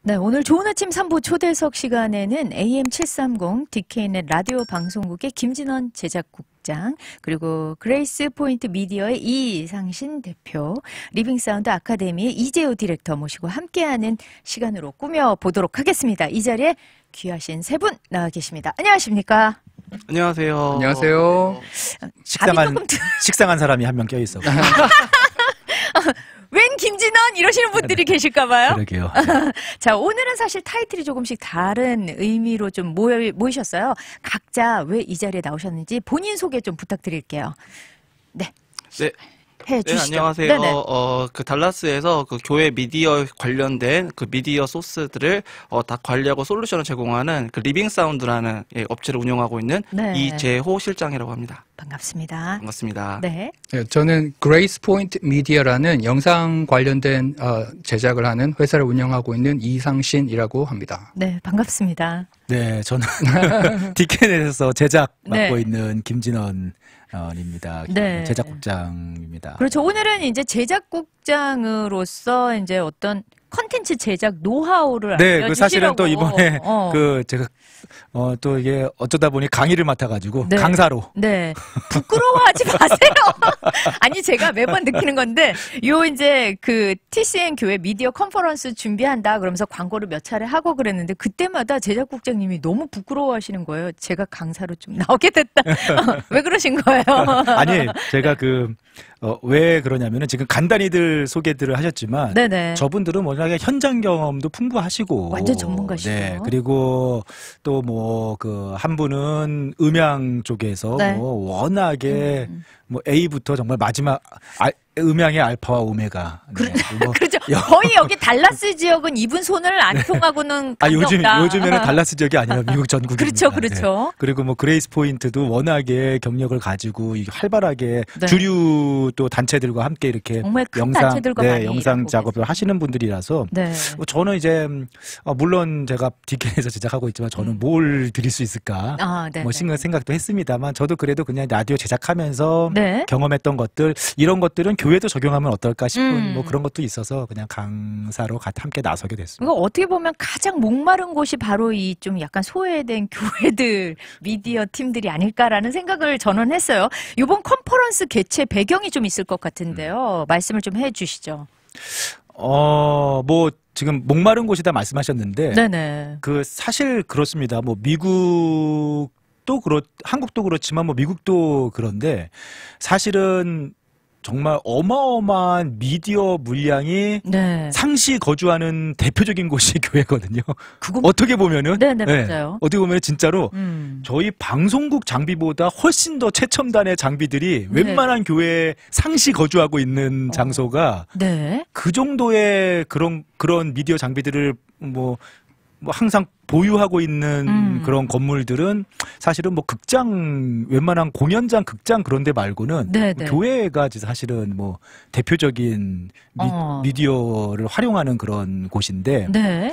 네, 오늘 좋은 아침 3부 초대석 시간에는 AM730 DK넷 라디오 방송국의 김진원 제작국장, 그리고 그레이스 포인트 미디어의 이상신 대표, 리빙사운드 아카데미의 이재호 디렉터 모시고 함께하는 시간으로 꾸며보도록 하겠습니다. 이 자리에 귀하신 세 분 나와 계십니다. 안녕하십니까? 안녕하세요. 안녕하세요. 식상한 사람이 한 명 껴있어. 웬 김진원 이러시는 분들이 계실까봐요. 그러게요. 자, 오늘은 사실 타이틀이 조금씩 다른 의미로 좀 모이셨어요. 각자 왜 이 자리에 나오셨는지 본인 소개 좀 부탁드릴게요. 네. 네. 해주시죠. 네, 안녕하세요. 네네. 그 달라스에서 그 교회 미디어 관련된 그 미디어 소스들을 다 관리하고 솔루션을 제공하는 그 리빙 사운드라는 업체를 운영하고 있는 네. 이재호 실장이라고 합니다. 반갑습니다. 반갑습니다. 네. 네, 저는 그레이스 포인트 미디어라는 영상 관련된 제작을 하는 회사를 운영하고 있는 이상신이라고 합니다. 네, 반갑습니다. 네, 저는 디케넷에서 제작 맡고 네. 있는 김진원입니다. 네. 제작국장입니다. 그렇죠. 오늘은 이제 제작국장으로서 이제 어떤 컨텐츠 제작 노하우를 네, 알려주시라고. 그 사실은 또 이번에 어. 그 제가 또 이게 어쩌다 보니 강의를 맡아가지고 네. 강사로. 네. 부끄러워하지 마세요. 아니, 제가 매번 느끼는 건데, 요 이제 그 TCN 교회 미디어 컨퍼런스 준비한다 그러면서 광고를 몇 차례 하고 그랬는데, 그때마다 제작국장님이 너무 부끄러워하시는 거예요. 제가 강사로 좀 나오게 됐다. 왜 그러신 거예요? 아니, 제가 왜 그러냐면은 지금 간단히들 소개들을 하셨지만 네네. 저분들은 워낙에 현장 경험도 풍부하시고 완전 전문가시죠. 네, 그리고 또 뭐 한 분은 음향 쪽에서 네. 뭐 워낙에 뭐 A부터 정말 마지막 음향의 알파와 오메가. 네, 뭐 그렇죠. 거의 여기 달라스 지역은 이분 손을 안 통하고는 관계없다. 요즘에는 달라스 지역이 아니라 미국 전국입니다. 그렇죠, 그렇죠. 네. 그리고 뭐 그레이스 포인트도 워낙에 경력을 가지고 활발하게 네. 주류 또 단체들과 함께 이렇게 정말 큰 단체들과 많이 영상 일하고 작업을 하시는 분들이라서 네. 저는 이제 물론 제가 디케에서 제작하고 있지만 저는 뭘 드릴 수 있을까 네. 뭐 생각도 했습니다만 저도 그래도 그냥 라디오 제작하면서 네. 경험했던 것들 이런 것들은 교회도 적용하면 어떨까 싶은 뭐 음. 그런 것도 있어서 그냥 강사로 함께 나서게 됐습니다. 이거 어떻게 보면 가장 목마른 곳이 바로 이 좀 약간 소외된 교회들 미디어 팀들이 아닐까라는 생각을 저는 했어요. 이번 컨퍼런스 개최 배경이 좀 있을 것 같은데요. 말씀을 좀 해주시죠. 뭐 지금 목마른 곳이다 말씀하셨는데 네네. 사실 그렇습니다. 뭐 한국도 그렇지만 뭐 미국도 그런데 사실은 정말 어마어마한 미디어 물량이 네. 상시 거주하는 대표적인 곳이 교회거든요. 그건 어떻게 보면은 네네, 맞아요. 어떻게 보면 진짜로 저희 저희 방송국 장비보다 훨씬 더 최첨단의 장비들이 네. 웬만한 교회에 상시 거주하고 있는 장소가 네. 그 정도의 그런 미디어 장비들을 뭐 항상 보유하고 있는 그런 건물들은 사실은 뭐 웬만한 공연장, 극장 그런 데 말고는 네네. 교회가 사실은 뭐 대표적인 미디어를 활용하는 그런 곳인데. 네.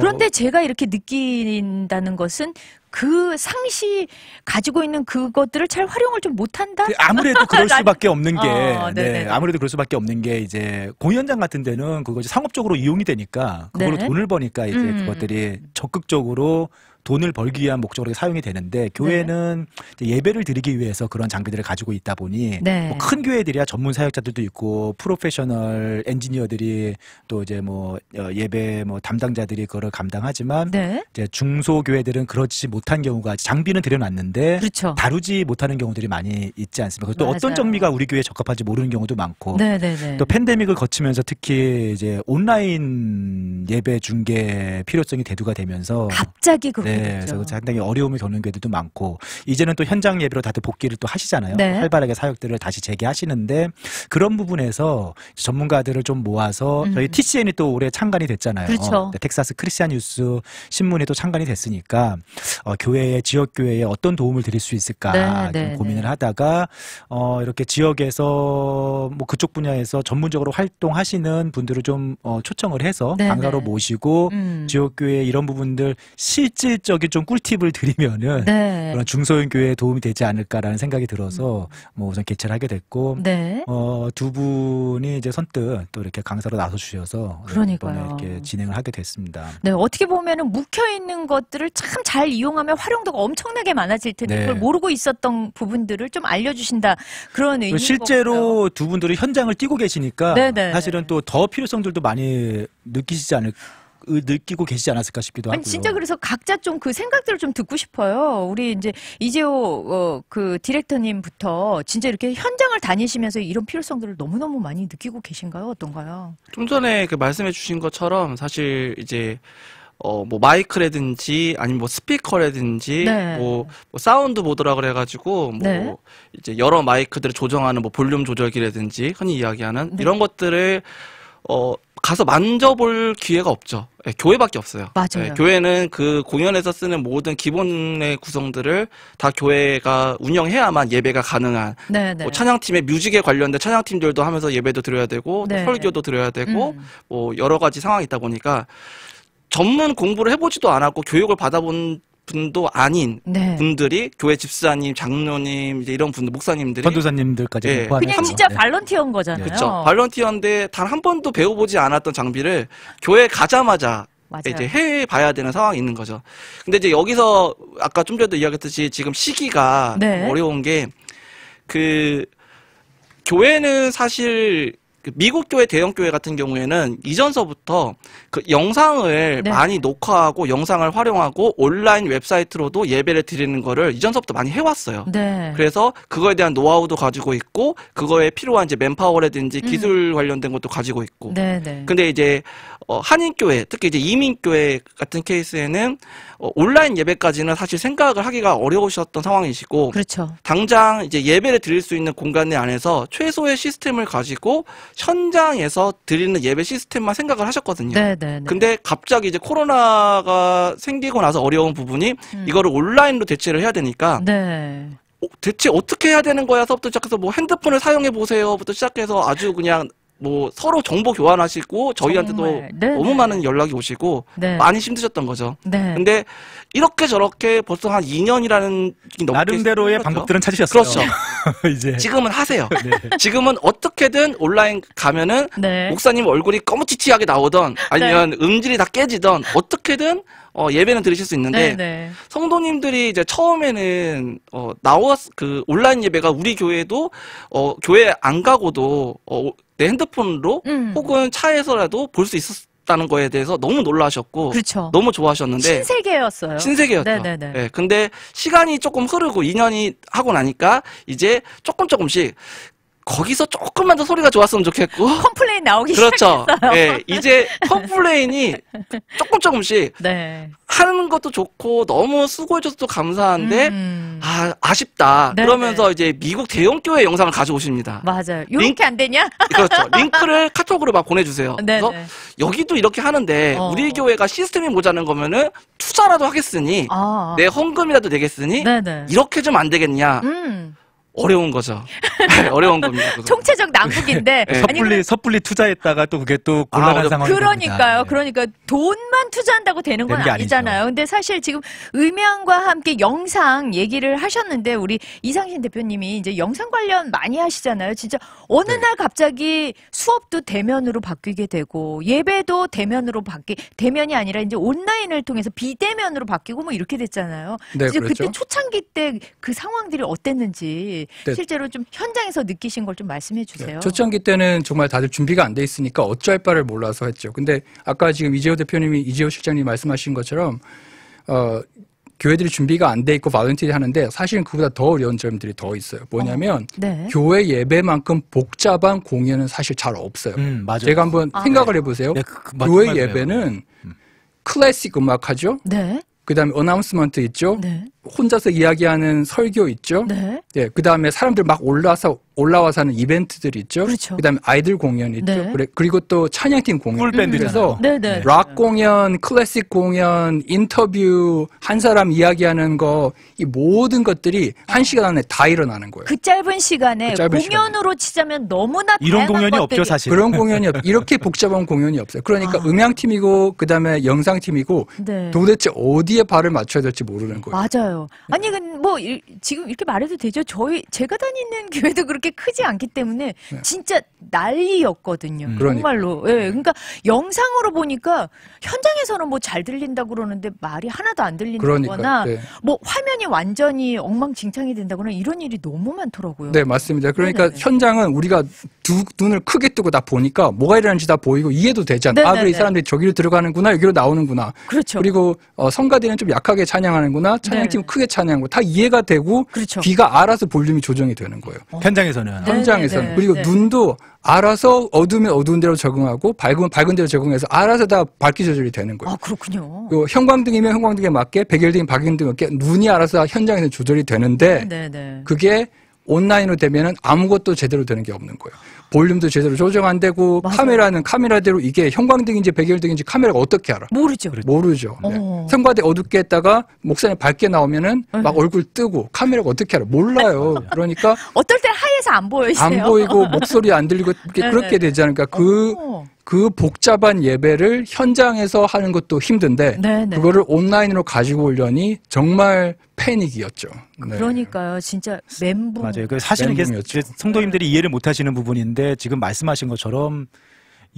그런데 제가 이렇게 느낀다는 것은 그 상시 가지고 있는 그것들을 잘 활용을 좀 못한다? 아무래도 그럴 수밖에 없는 게, 네네. 아무래도 그럴 수밖에 없는 게 이제 공연장 같은 데는 그거 이제 상업적으로 이용이 되니까 그걸로 네. 돈을 버니까 이제 그것들이 적극적으로 돈을 벌기 위한 목적으로 사용이 되는데 교회는 이제 예배를 드리기 위해서 그런 장비들을 가지고 있다 보니 네. 뭐 큰 교회들이야 전문 사역자들도 있고 프로페셔널 엔지니어들이 또 이제 뭐 예배 뭐 담당자들이 그거를 감당하지만 네. 이제 중소교회들은 그렇지 못한 경우가 장비는 들여놨는데 그렇죠. 다루지 못하는 경우들이 많이 있지 않습니까? 또 맞아요. 어떤 장비가 우리 교회에 적합한지 모르는 경우도 많고 네네네. 또 팬데믹을 거치면서 특히 이제 온라인 예배 중계 필요성이 대두가 되면서 갑자기 그렇게 네, 됐죠. 그래서 상당히 어려움이 겪는 교회들도 많고 이제는 또 현장 예배로 다들 복귀를 또 하시잖아요. 네. 활발하게 사역들을 다시 재개하시는데 그런 부분에서 전문가들을 좀 모아서 저희 TCN이 또 올해 창간이 됐잖아요. 그렇죠. 텍사스 크리스찬 뉴스 신문이 또 창간이 됐으니까 교회에 지역 교회에 어떤 도움을 드릴 수 있을까 네, 좀 고민을 하다가 이렇게 지역에서 뭐 그쪽 분야에서 전문적으로 활동하시는 분들을 좀 초청을 해서 네, 강사로 따로 모시고 지역교회 이런 부분들 실질적인 좀 꿀팁을 드리면은 네. 그런 중소형 교회에 도움이 되지 않을까라는 생각이 들어서 뭐 우선 개최를 하게 됐고 네. 두 분이 이제 선뜻 또 이렇게 강사로 나서 주셔서 그러니까요. 이번에 이렇게 진행을 하게 됐습니다. 네, 어떻게 보면은 묵혀 있는 것들을 참 잘 이용하면 활용도가 엄청나게 많아질 텐데 네. 그걸 모르고 있었던 부분들을 좀 알려주신다 그런 의미인 실제로 두 분들이 현장을 뛰고 계시니까 네네. 사실은 또 더 필요성들도 많이 느끼고 계시지 않았을까 싶기도 하고요. 아니 진짜 그래서 각자 좀 그 생각들을 좀 듣고 싶어요. 우리 이제 이재호 그 디렉터님부터 진짜 이렇게 현장을 다니시면서 이런 필요성들을 너무너무 많이 느끼고 계신가요? 어떤가요? 좀 전에 그 말씀해 주신 것처럼 사실 이제 뭐 마이크라든지 아니면 뭐 스피커라든지 네. 뭐 사운드 보드라 그래가지고 뭐 네. 이제 여러 마이크들을 조정하는 뭐 볼륨 조절기라든지 흔히 이야기하는 네. 이런 것들을 가서 만져볼 기회가 없죠. 예, 교회밖에 없어요. 맞아요. 예, 교회는 그 공연에서 쓰는 모든 기본의 구성들을 다 교회가 운영해야만 예배가 가능한 네네. 뭐 찬양팀의 뮤직에 관련된 찬양팀들도 하면서 예배도 드려야 되고 네. 또 설교도 드려야 되고 뭐 여러 가지 상황이 있다 보니까 전문 공부를 해보지도 않았고 교육을 받아본 분도 아닌 네. 분들이 교회 집사님, 장로님 이제 이런 분들 목사님들이 전도사님들까지 예. 포함해서. 그냥 진짜 네. 발런티어인 거잖아요. 그렇죠. 발런티어인데 단 한 번도 배워보지 않았던 장비를 교회 가자마자 맞아요. 이제 해 봐야 되는 상황이 있는 거죠. 근데 이제 여기서 아까 좀 전에도 이야기했듯이 지금 시기가 네. 좀 어려운 게 그 교회는 사실 그 미국 교회, 대형 교회 같은 경우에는 이전서부터 그 영상을 네. 많이 녹화하고 영상을 활용하고 온라인 웹사이트로도 예배를 드리는 거를 이전서부터 많이 해왔어요. 네. 그래서 그거에 대한 노하우도 가지고 있고 그거에 필요한 이제 맨파워라든지 기술 관련된 것도 가지고 있고. 네네. 근데 이제 한인교회, 특히 이제 이민교회 같은 케이스에는 온라인 예배까지는 사실 생각을 하기가 어려우셨던 상황이시고 그렇죠. 당장 이제 예배를 드릴 수 있는 공간 내 안에서 최소의 시스템을 가지고 현장에서 드리는 예배 시스템만 생각을 하셨거든요. 네네. 근데 갑자기 이제 코로나가 생기고 나서 어려운 부분이 이거를 온라인으로 대체를 해야 되니까 네. 대체 어떻게 해야 되는 거야서부터 시작해서 뭐 핸드폰을 사용해 보세요부터 시작해서 아주 그냥 뭐 서로 정보 교환하시고 저희한테도 정말. 네네. 너무 많은 연락이 오시고 네. 많이 힘드셨던 거죠. 네. 근데 이렇게 저렇게 벌써 한 2년이라는 나름대로의 방법들은 찾으셨어요. 그렇죠. 이제 지금은 하세요. 네. 지금은 어떻게든 온라인 가면은 네. 목사님 얼굴이 꺼무치치하게 나오던 아니면 음질이 다 깨지던 어떻게든 예배는 들으실 수 있는데 네네. 성도님들이 이제 처음에는 그 온라인 예배가 우리 교회도 교회 안 가고도 내 핸드폰으로 혹은 차에서라도 볼 수 있었다는 거에 대해서 너무 놀라셨고 그렇죠. 너무 좋아하셨는데 신세계였어요. 신세계였죠. 네네네. 예, 근데 시간이 조금 흐르고 2년이 하고 나니까 이제 조금씩 거기서 조금만 더 소리가 좋았으면 좋겠고 컴플레인 나오기 그렇죠. 시작했어요. 예, 이제 컴플레인이 조금씩 네. 하는 것도 좋고 너무 수고해줘서 또 감사한데 아쉽다. 네네. 그러면서 이제 미국 대형 교회 영상을 가져오십니다. 맞아요. 이렇게 안 되냐? 그렇죠. 링크를 카톡으로 막 보내주세요. 그래서 네네. 여기도 이렇게 하는데 우리 교회가 시스템이 모자란 거면은 투자라도 하겠으니 내 헌금이라도 내겠으니 네네. 이렇게 좀 안 되겠냐. 어려운 거죠. 어려운 겁니다. 그거. 총체적 난국인데 네. 아니, 섣불리 투자했다가 또 그게 또 곤란한 상황이 그러니까요. 됩니다. 그러니까 돈만 투자한다고 되는 건 되는 게 아니잖아요. 아니죠. 근데 사실 지금 음향과 함께 영상 얘기를 하셨는데 우리 이상신 대표님이 이제 영상 관련 많이 하시잖아요. 진짜 어느 날 갑자기 수업도 대면으로 바뀌게 되고 예배도 대면이 아니라 이제 온라인을 통해서 비대면으로 바뀌고 뭐 이렇게 됐잖아요. 네, 이제 그렇죠. 그때 초창기 때 그 상황들이 어땠는지 네. 실제로 좀 현장에서 느끼신 걸 좀 말씀해 주세요. 초창기 때는 정말 다들 준비가 안 돼 있으니까 어찌할 바를 몰라서 했죠. 근데 아까 지금 이재호 실장님이 말씀하신 것처럼 교회들이 준비가 안 돼 있고 발런티어를 하는데 사실은 그보다 더 어려운 점들이 더 있어요. 뭐냐면 네. 교회 예배만큼 복잡한 공연은 사실 잘 없어요. 맞아요. 제가 한번 생각을 해보세요. 네, 교회 맞아요. 예배는 클래식 음악 하죠. 네. 그다음에 어나운스먼트 있죠. 네. 혼자서 이야기하는 설교 있죠. 네. 예, 그다음에 사람들 막 올라와서 하는 이벤트들이 있죠. 그렇죠. 그다음에 아이들 공연 있죠. 네. 그리고 또 찬양팀 공연. 풀밴드잖아요. 그래서 네네. 락 공연, 클래식 공연, 인터뷰, 한 사람 이야기하는 거, 이 모든 것들이 1시간 안에 다 일어나는 거예요. 그 짧은 시간에 그 짧은 공연으로 치자면 너무나 이런 다양한 공연이 것들이 없죠, 사실. 그런 공연이 이렇게 복잡한 공연이 없어요. 그러니까 음향팀이고 그다음에 영상팀이고 네. 도대체 어디에 발을 맞춰야 될지 모르는 거예요. 맞아요. 아니 뭐 지금 이렇게 말해도 되죠. 제가 다니는 교회도 그렇게 크지 않기 때문에 진짜 난리였거든요. 정말로. 예. 그러니까 영상으로 보니까 현장에서는 뭐 잘 들린다고 그러는데 말이 하나도 안 들린다거나 네. 뭐 화면이 완전히 엉망진창이 된다거나 이런 일이 너무 많더라고요. 네, 맞습니다. 그러니까 네네네. 현장은 우리가 눈을 크게 뜨고 다 보니까 뭐가 일어나는지 다 보이고 이해도 되잖아. 아, 그래, 이 사람들이 저기로 들어가는구나, 여기로 나오는구나. 그렇죠. 그리고 성가대는 좀 약하게 찬양하는구나, 찬양팀은 네. 크게 찬양하고 다 이해가 되고 그렇죠. 귀가 알아서 볼륨이 조정이 되는 거예요. 현장에서는. 네. 현장에서는. 네. 그리고 네. 눈도 알아서 어두우면 어두운 대로 적응하고 밝으면 밝은 대로 적응해서 알아서 다 밝기 조절이 되는 거예요. 아, 그렇군요. 그 형광등이면 형광등에 맞게, 백열등이면 백열등에 맞게 눈이 알아서 현장에서 조절이 되는데 네네. 그게 온라인으로 되면은 아무것도 제대로 되는 게 없는 거예요. 볼륨도 제대로 조정 안 되고 맞아요. 카메라는 카메라대로 이게 형광등인지 백열등인지 카메라가 어떻게 알아? 모르죠. 모르죠. 네. 어. 성가대 어둡게 했다가 목사님 밝게 나오면은 막 얼굴 뜨고 카메라가 어떻게 알아? 몰라요. 그러니까 어떨 땐 하얘서 안 보이세요? 안 보이고 목소리 안 들리고 그렇게 되지 않을까. 그 복잡한 예배를 현장에서 하는 것도 힘든데 네네. 그거를 온라인으로 가지고 오려니 정말 패닉이었죠. 네. 그러니까요. 진짜 멘붕. 맞아요. 그 사실은 이게 멘붕이었죠. 성도님들이 이해를 못 하시는 부분인데 지금 말씀하신 것처럼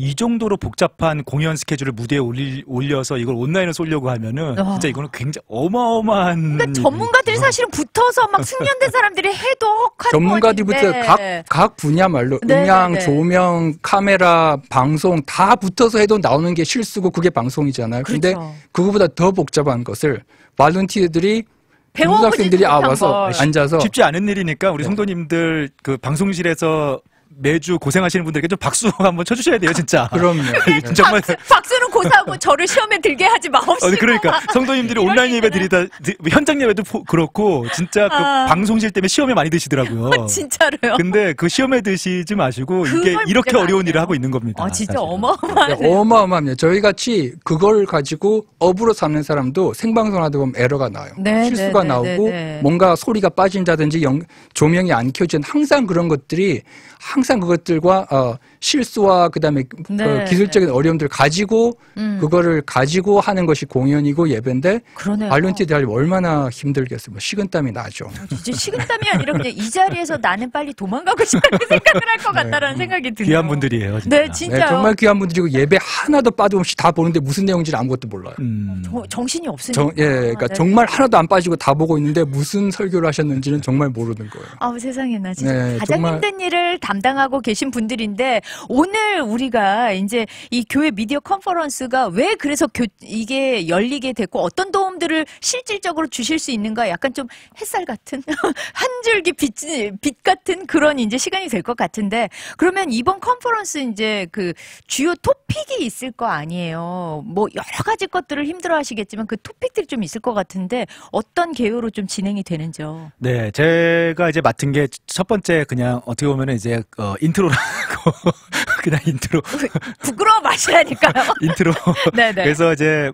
이 정도로 복잡한 공연 스케줄을 무대에 올려서 이걸 온라인으로 쏠려고 하면은 진짜 이거는 굉장히 어마어마한. 그러니까 전문가들이 사실은 붙어서 막 숙련된 사람들이 해도 혹한 전문가들부터 건인데. 각 분야말로 네, 음향, 네, 네. 조명, 카메라, 방송 다 붙어서 해도 나오는 게 실수고 그게 방송이잖아요. 근데 그렇죠. 그거보다 더 복잡한 것을 발런티어들이 배워보지도 중학생들이 못한 와서 걸. 앉아서 쉽지 않은 일이니까 우리 성도님들 그 방송실에서 매주 고생하시는 분들에게 좀 박수 한번 쳐주셔야 돼요, 진짜. 그럼요. 정말. 박수는 고사하고 저를 시험에 들게 하지 마옵시고. 그러니까 성도님들이 온라인 예배 드리다 현장 예배도 그렇고 진짜 그 방송실 때문에 시험에 많이 드시더라고요. 진짜로요. 근데 그 시험에 드시지 마시고 이게 그걸 이렇게 문제가 어려운 아니에요. 일을 하고 있는 겁니다. 진짜 사실은. 어마어마하네요. 어마어마합니다. 저희 같이 그걸 가지고 업으로 삼는 사람도 생방송 하다 보면 에러가 나요. 네, 실수가 네, 네, 나오고 네, 네. 뭔가 소리가 빠진다든지 조명이 안 켜진 항상 그런 것들이 항상 그것들과 실수와 그다음에 네. 기술적인 어려움들을 가지고 그거를 가지고 하는 것이 공연이고 예배인데 그러네요. 발론티어들이 하려면 얼마나 힘들겠어요. 뭐 식은땀이 나죠. 진짜 식은땀이 아니라 그냥 이 자리에서 나는 빨리 도망가고 싶다는 생각을 할 것 같다라는 생각이 드네요. 귀한 분들이에요. 진짜. 네, 진짜요. 네, 정말 귀한 분들이고 예배 하나도 빠짐없이 다 보는데 무슨 내용인지 아무것도 몰라요. 정신이 없으니까. 그러니까 네. 정말 하나도 안 빠지고 다 보고 있는데 무슨 설교를 하셨는지는 정말 모르는 거예요. 아우 세상에나 진짜 네, 가장 정말. 힘든 일을 담당하고 계신 분들인데 오늘 우리가 이제 이 교회 미디어 컨퍼런스가 왜 그래서 이게 열리게 됐고 어떤 도움들을 실질적으로 주실 수 있는가 약간 좀 햇살 같은 한 줄기 빛 같은 그런 이제 시간이 될 것 같은데 그러면 이번 컨퍼런스 이제 그 주요 토픽이 있을 거 아니에요. 뭐 여러 가지 것들을 힘들어하시겠지만 그 토픽들이 좀 있을 것 같은데 어떤 계획으로 좀 진행이 되는지요? 네, 제가 이제 맡은 게 첫 번째 그냥 어떻게 보면은 이제 인트로라고 그냥 인트로 부끄러워 마시라니까요. 인트로. 네네. 그래서 이제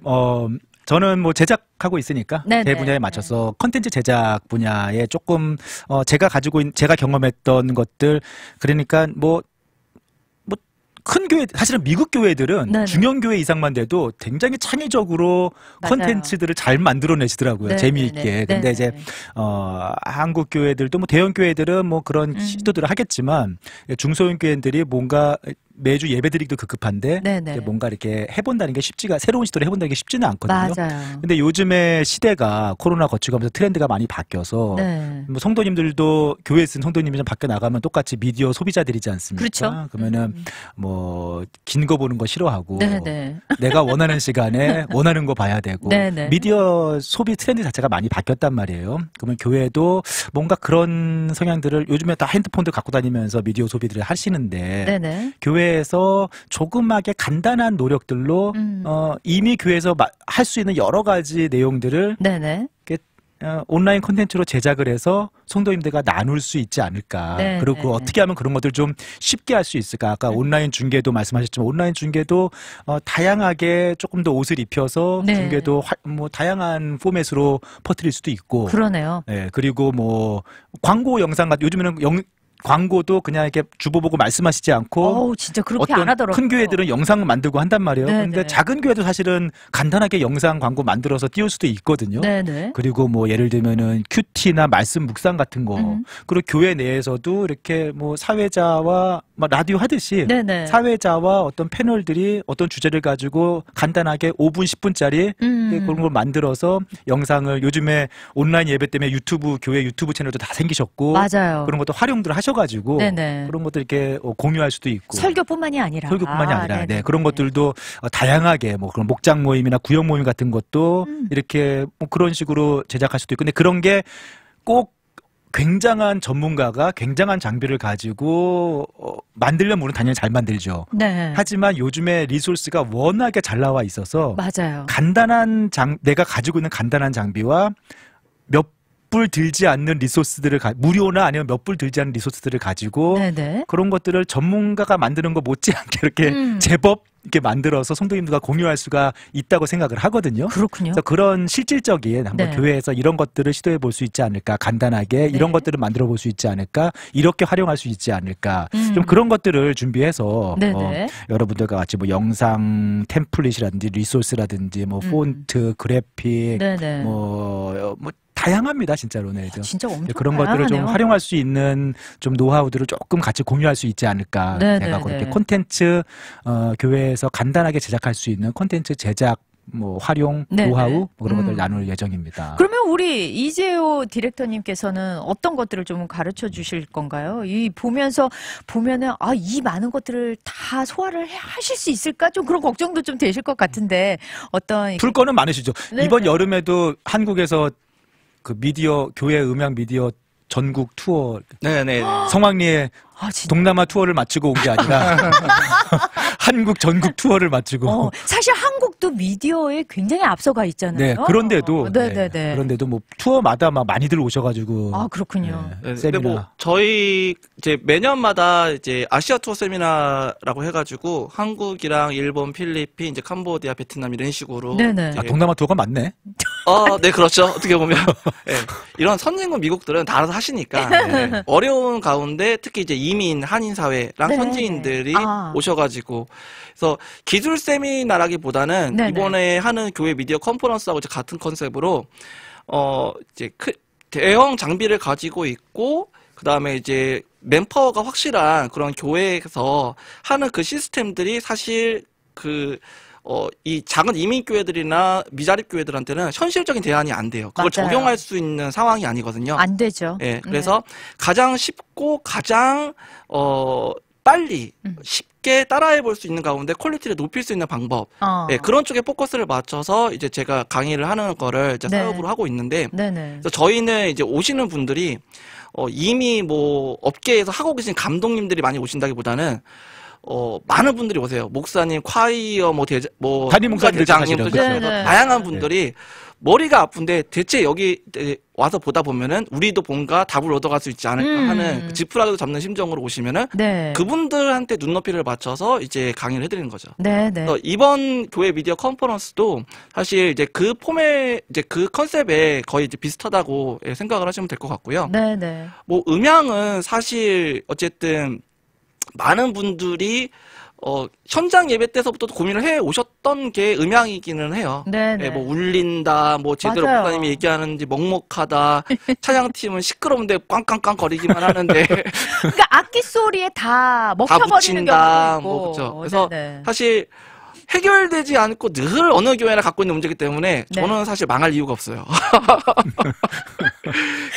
저는 뭐 제작하고 있으니까 네네. 제 분야에 맞춰서 컨텐츠 제작 분야에 조금 제가 제가 경험했던 것들 그러니까 뭐 큰 교회, 사실은 미국 교회들은 네네. 중형 교회 이상만 돼도 굉장히 창의적으로 맞아요. 컨텐츠들을 잘 만들어내시더라고요. 네네네. 재미있게. 근데 네네. 이제 한국 교회들도 뭐 대형 교회들은 뭐 그런 시도들을 하겠지만 중소형 교회들이 뭔가 매주 예배드리기도 급급한데 네네. 이제 뭔가 이렇게 해본다는 게 새로운 시도를 해본다는 게 쉽지는 않거든요. 맞아요. 근데 요즘의 시대가 코로나 거치면서 트렌드가 많이 바뀌어서 네. 뭐 성도님들도 교회에 쓴 성도님이 좀 바뀌어 나가면 똑같이 미디어 소비자들이지 않습니까? 그렇죠. 그러면은 뭐 긴 거 보는 거 싫어하고 네네. 내가 원하는 시간에 원하는 거 봐야 되고 네네. 미디어 소비 트렌드 자체가 많이 바뀌었단 말이에요. 그러면 교회도 뭔가 그런 성향들을 요즘에 다 핸드폰도 갖고 다니면서 미디어 소비들을 하시는데 네네. 교회 교회에서 조그맣게 간단한 노력들로 이미 교회에서 할 수 있는 여러 가지 내용들을 네네. 온라인 콘텐츠로 제작을 해서 성도님들과 나눌 수 있지 않을까. 네, 그리고 네, 어떻게 하면 그런 것들 좀 쉽게 할 수 있을까. 아까 온라인 중계도 말씀하셨지만 온라인 중계도 다양하게 조금 더 옷을 입혀서 네. 중계도 뭐 다양한 포맷으로 퍼뜨릴 수도 있고. 그러네요. 네, 그리고 뭐 광고 영상 같은 요즘에는 광고도 그냥 이렇게 주보 보고 말씀하시지 않고 어우, 진짜 그렇게 안 어떤 하더라고요. 큰 교회들은 영상을 만들고 한단 말이에요. 네네. 근데 작은 교회도 사실은 간단하게 영상 광고 만들어서 띄울 수도 있거든요. 네네. 그리고 뭐 예를 들면은 큐티나 말씀 묵상 같은 거. 그리고 교회 내에서도 이렇게 뭐 사회자와 막 라디오 하듯이 네네. 사회자와 어떤 패널들이 어떤 주제를 가지고 간단하게 5분, 10분짜리 그런 걸 만들어서 영상을 요즘에 온라인 예배 때문에 교회 유튜브 채널도 다 생기셨고 맞아요. 그런 것도 활용들을 하셔가지고 네네. 그런 것들 이렇게 공유할 수도 있고 설교뿐만이 아니라. 네, 그런 것들도 다양하게 뭐 그런 목장 모임이나 구역 모임 같은 것도 이렇게 뭐 그런 식으로 제작할 수도 있고 근데 그런 게 꼭 굉장한 전문가가 굉장한 장비를 가지고 만들려면 우리는 당연히 잘 만들죠. 네. 하지만 요즘에 리소스가 워낙에 잘 나와 있어서 맞아요. 간단한 내가 가지고 있는 간단한 장비와 몇 불 들지 않는 리소스들을 무료나 아니면 몇 불 들지 않는 리소스들을 가지고 네네. 그런 것들을 전문가가 만드는 거 못지않게 이렇게 제법 이렇게 만들어서 성도님들과 공유할 수가 있다고 생각을 하거든요. 그렇군요. 그래서 그런 실질적인 한번 네. 교회에서 이런 것들을 시도해 볼 수 있지 않을까, 간단하게 이런 것들을 만들어 볼 수 있지 않을까, 이렇게 활용할 수 있지 않을까, 좀 그런 것들을 준비해서 여러분들과 같이 뭐 영상 템플릿이라든지 리소스라든지 뭐 폰트, 그래픽, 네네. 뭐 다양합니다, 진짜로. 네. 진짜 엄청 그런 것들을 좀 다양하네요. 활용할 수 있는 좀 노하우들을 조금 같이 공유할 수 있지 않을까. 제가 그렇게 콘텐츠 교회에서 간단하게 제작할 수 있는 콘텐츠 제작 뭐 활용 노하우 뭐 그런 것들 나눌 예정입니다. 그러면 우리 이재호 디렉터님께서는 어떤 것들을 좀 가르쳐 주실 건가요? 이 보면은 이 많은 것들을 다 소화를 하실 수 있을까? 좀 그런 걱정도 좀 되실 것 같은데 어떤 풀 거는 많으시죠. 네네. 이번 여름에도 한국에서 그 교회 음향 미디어 전국 투어 네네. 성황리에 동남아 투어를 마치고 온 게 아니라 한국 전국 투어를 마치고 사실 한국도 미디어에 굉장히 앞서가 있잖아요. 네, 그런데도 그런데도 뭐 투어마다 막 많이들 오셔가지고 그렇군요. 네, 세미나. 근데 뭐 저희 이제 매년마다 이제 아시아 투어 세미나라고 해가지고 한국이랑 일본, 필리핀, 이제 캄보디아, 베트남 이런 식으로 네네. 동남아 투어가 많네. 네, 그렇죠. 어떻게 보면 네, 이런 선진국 미국들은 다 알아서 하시니까 네. 어려운 가운데 특히 이제 이민 한인 사회랑 현지인들이 오셔가지고 그래서 기술 세미나라기보다는 이번에 하는 교회 미디어 컨퍼런스하고 이제 같은 컨셉으로 이제 대형 장비를 가지고 있고 그 다음에 이제 맨파워가 확실한 그런 교회에서 하는 그 시스템들이 사실 이 작은 이민교회들이나 미자립교회들한테는 현실적인 대안이 안 돼요. 그걸 맞아요. 적용할 수 있는 상황이 아니거든요. 안 되죠. 네, 그래서 가장 쉽고 가장 빨리 쉽게 따라해 볼 수 있는 가운데 퀄리티를 높일 수 있는 방법. 네, 그런 쪽에 포커스를 맞춰서 이제 제가 강의를 하는 거를 이제 사업으로 하고 있는데 그래서 저희는 이제 오시는 분들이 이미 뭐 업계에서 하고 계신 감독님들이 많이 오신다기보다는 많은 분들이 오세요. 목사님, 콰이어, 담임 목사님들 대장님, 사실은. 다양한 분들이 머리가 아픈데 대체 여기 와서 보다 보면은 우리도 뭔가 답을 얻어갈 수 있지 않을까 하는 지푸라기도 잡는 심정으로 오시면은 그분들한테 눈높이를 맞춰서 이제 강의를 해드리는 거죠. 그래서 이번 교회 미디어 컨퍼런스도 사실 이제 그 컨셉에 거의 이제 비슷하다고 생각을 하시면 될 것 같고요. 뭐 음향은 사실 어쨌든 많은 분들이 현장 예배 때서부터 고민을 해 오셨던 게 음향이기는 해요. 네, 뭐 울린다, 뭐 제대로 목사님이 얘기하는지 먹먹하다, 찬양팀은 시끄러운데 꽝꽝꽝 거리기만 하는데. 그러니까 악기 소리에 다 먹혀버리는 경우도 있고. 그렇죠. 그래서 사실 해결되지 않고 늘 어느 교회나 갖고 있는 문제이기 때문에 네. 저는 사실 망할 이유가 없어요.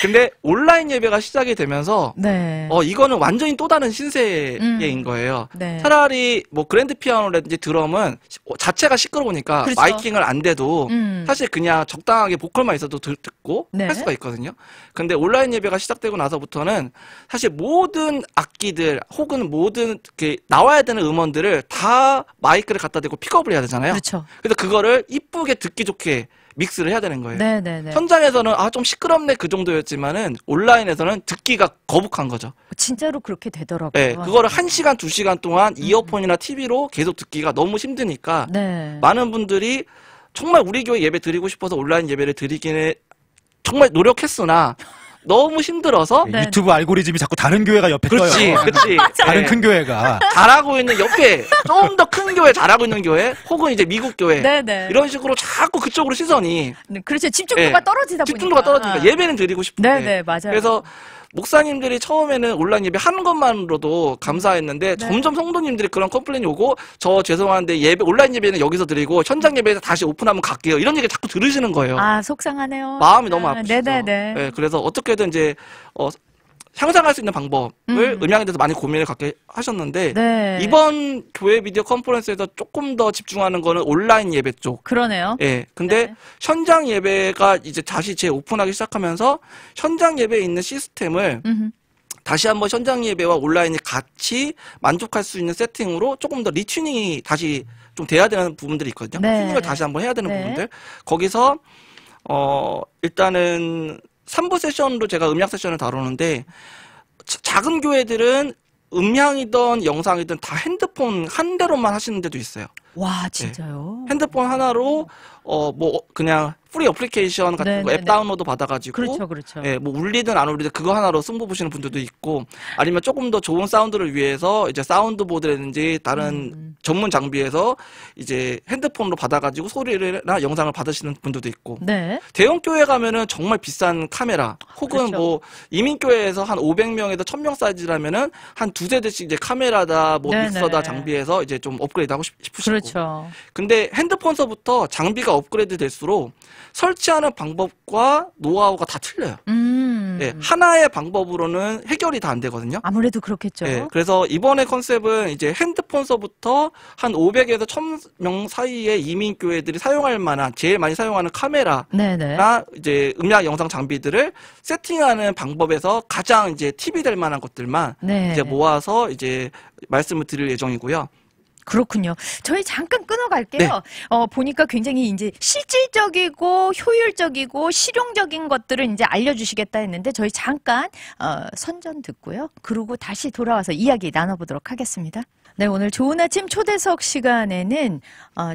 근데 온라인 예배가 시작이 되면서 네. 이거는 완전히 또 다른 신세계인 거예요. 네. 차라리 뭐 그랜드 피아노라든지 드럼은 자체가 시끄러우니까 그렇죠. 마이킹을 안 돼도 사실 그냥 적당하게 보컬만 있어도 듣고 네. 할 수가 있거든요. 근데 온라인 예배가 시작되고 나서부터는 사실 모든 악기들 혹은 모든 나와야 되는 음원들을 다 마이크를 갖다 대고 픽업을 해야 되잖아요. 그렇죠. 그래서 그거를 이쁘게 듣기 좋게 믹스를 해야 되는 거예요. 네네네. 현장에서는 좀 시끄럽네 그 정도였지만은 온라인에서는 듣기가 거북한 거죠. 진짜로 그렇게 되더라고요. 네, 그거를 1시간, 2시간 동안 이어폰이나 TV로 계속 듣기가 너무 힘드니까 네. 많은 분들이 정말 우리 교회 예배 드리고 싶어서 온라인 예배를 드리기는 정말 노력했으나 너무 힘들어서 네. 유튜브 알고리즘이 자꾸 다른 교회가 옆에 그렇지, 떠요. 그렇지. 다른 네. 큰 교회가. 잘하고 있는 옆에 좀 더 큰 교회 잘하고 있는 교회 혹은 이제 미국 교회 네네. 이런 식으로 자꾸 그쪽으로 시선이 네, 그렇죠. 집중도가 네. 떨어지다 집중도가 보니까. 떨어지니까 예배는 드리고 싶은데 네네, 맞아요. 그래서 목사님들이 처음에는 온라인 예배 하는 것만으로도 감사했는데 네. 점점 성도님들이 그런 컴플레인이 오고 저 죄송한데 예배 온라인 예배는 여기서 드리고 현장 예배에서 다시 오픈하면 갈게요 이런 얘기 자꾸 들으시는 거예요. 아, 속상하네요. 마음이 너무 아프시죠. 네네네. 네, 그래서 어떻게든 이제 향상할 수 있는 방법을 음향에 대해서 많이 고민을 갖게 하셨는데 네. 이번 교회 미디어 컨퍼런스에서 조금 더 집중하는 거는 온라인 예배 쪽. 그러네요. 예. 근데 네. 현장 예배가 이제 다시 재오픈하기 시작하면서 현장 예배에 있는 시스템을 다시 한번 현장 예배와 온라인이 같이 만족할 수 있는 세팅으로 조금 더 리튜닝이 다시 좀 돼야 되는 부분들이 있거든요. 네. 튜닝을 다시 한번 해야 되는 네. 부분들. 거기서 일단은 3부 세션으로 제가 음향 세션을 다루는데 작은 교회들은 음향이든 영상이든 다 핸드폰 한 대로만 하시는 데도 있어요. 와, 진짜요? 핸드폰 하나로 그냥 프리 어플리케이션 같은 네, 거 네, 앱 네. 다운로드 받아가지고 그렇죠, 그렇죠. 예, 뭐 울리든 안 울리든 그거 하나로 승부 보시는 분들도 있고 아니면 조금 더 좋은 사운드를 위해서 이제 사운드 보드라든지 다른 전문 장비에서 이제 핸드폰으로 받아가지고 소리나 영상을 받으시는 분들도 있고 네. 대형 교회 가면은 정말 비싼 카메라 혹은 그렇죠. 뭐 이민교회에서 한 500명에서 1000명 사이즈라면은 한 두세 대씩 이제 카메라다 뭐 네네. 믹서다 장비에서 이제 좀 업그레이드하고 싶으시고 그렇죠. 근데 핸드폰서부터 장비가 업그레이드 될수록 설치하는 방법과 노하우가 다 틀려요. 예, 하나의 방법으로는 해결이 다 안 되거든요. 아무래도 그렇겠죠. 예, 그래서 이번에 컨셉은 이제 핸드폰서부터 한 500에서 1000명 사이의 이민교회들이 사용할 만한 제일 많이 사용하는 카메라나 네네. 이제 음향 영상 장비들을 세팅하는 방법에서 가장 이제 팁이 될 만한 것들만 네. 이제 모아서 이제 말씀을 드릴 예정이고요. 그렇군요. 저희 잠깐 끊어갈게요. 네. 보니까 굉장히 이제 실질적이고 효율적이고 실용적인 것들을 이제 알려주시겠다 했는데 저희 잠깐 선전 듣고요. 그러고 다시 돌아와서 이야기 나눠보도록 하겠습니다. 네, 오늘 좋은 아침 초대석 시간에는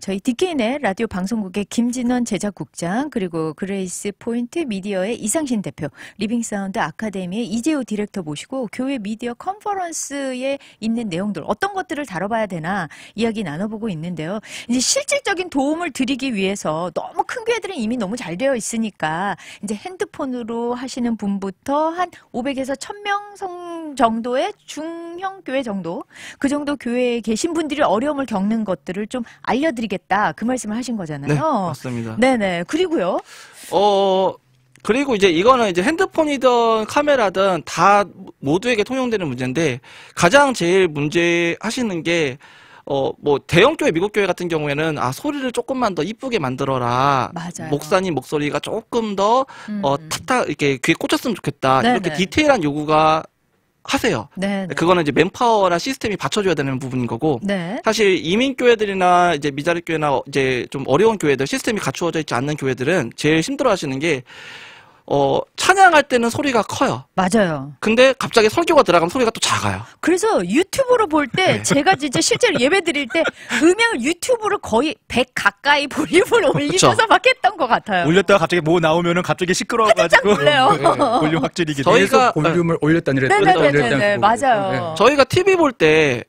저희 DKNet 라디오 방송국의 김진원 제작국장 그리고 그레이스 포인트 미디어의 이상신 대표, 리빙사운드 아카데미의 이재호 디렉터 모시고 교회 미디어 컨퍼런스에 있는 내용들 어떤 것들을 다뤄봐야 되나 이야기 나눠보고 있는데요. 이제 실질적인 도움을 드리기 위해서 너무 큰 교회들은 이미 너무 잘 되어 있으니까 이제 핸드폰으로 하시는 분부터 한 500에서 1000명 정도의 중형 교회 정도 그 정도 교회에 계신 분들이 어려움을 겪는 것들을 좀 알려드리겠다 그 말씀을 하신 거잖아요. 네, 맞습니다. 네네. 그리고요. 그리고 이제 이거는 이제 핸드폰이든 카메라든 다 모두에게 통용되는 문제인데 가장 제일 문제 하시는 게 뭐 대형 교회 미국 교회 같은 경우에는 소리를 조금만 더 이쁘게 만들어라. 맞아요. 목사님 목소리가 조금 더 탁탁 이렇게 귀에 꽂혔으면 좋겠다. 네네. 이렇게 디테일한 요구가 하세요. 네. 그거는 이제 맨파워나 시스템이 받쳐줘야 되는 부분인 거고. 네. 사실 이민교회들이나 이제 미자립 교회나 이제 좀 어려운 교회들, 시스템이 갖추어져 있지 않는 교회들은 제일 힘들어하시는 게 찬양할 때는 소리가 커요. 맞아요. 근데 갑자기 설교가 들어가면 소리가 또 작아요. 그래서 유튜브로 볼 때 네. 제가 진짜 실제로 예배 드릴 때 음향을 유튜브로 거의 100 가까이 볼륨을 올리면서 막 했던 것 같아요. 올렸다가 갑자기 뭐 나오면은 갑자기 시끄러워가지고 화들짝 놀래요. 볼륨 확 줄이기. 저희가 볼륨을 올렸다 내렸다 네네네네. 맞아요. 저희가 TV 볼 때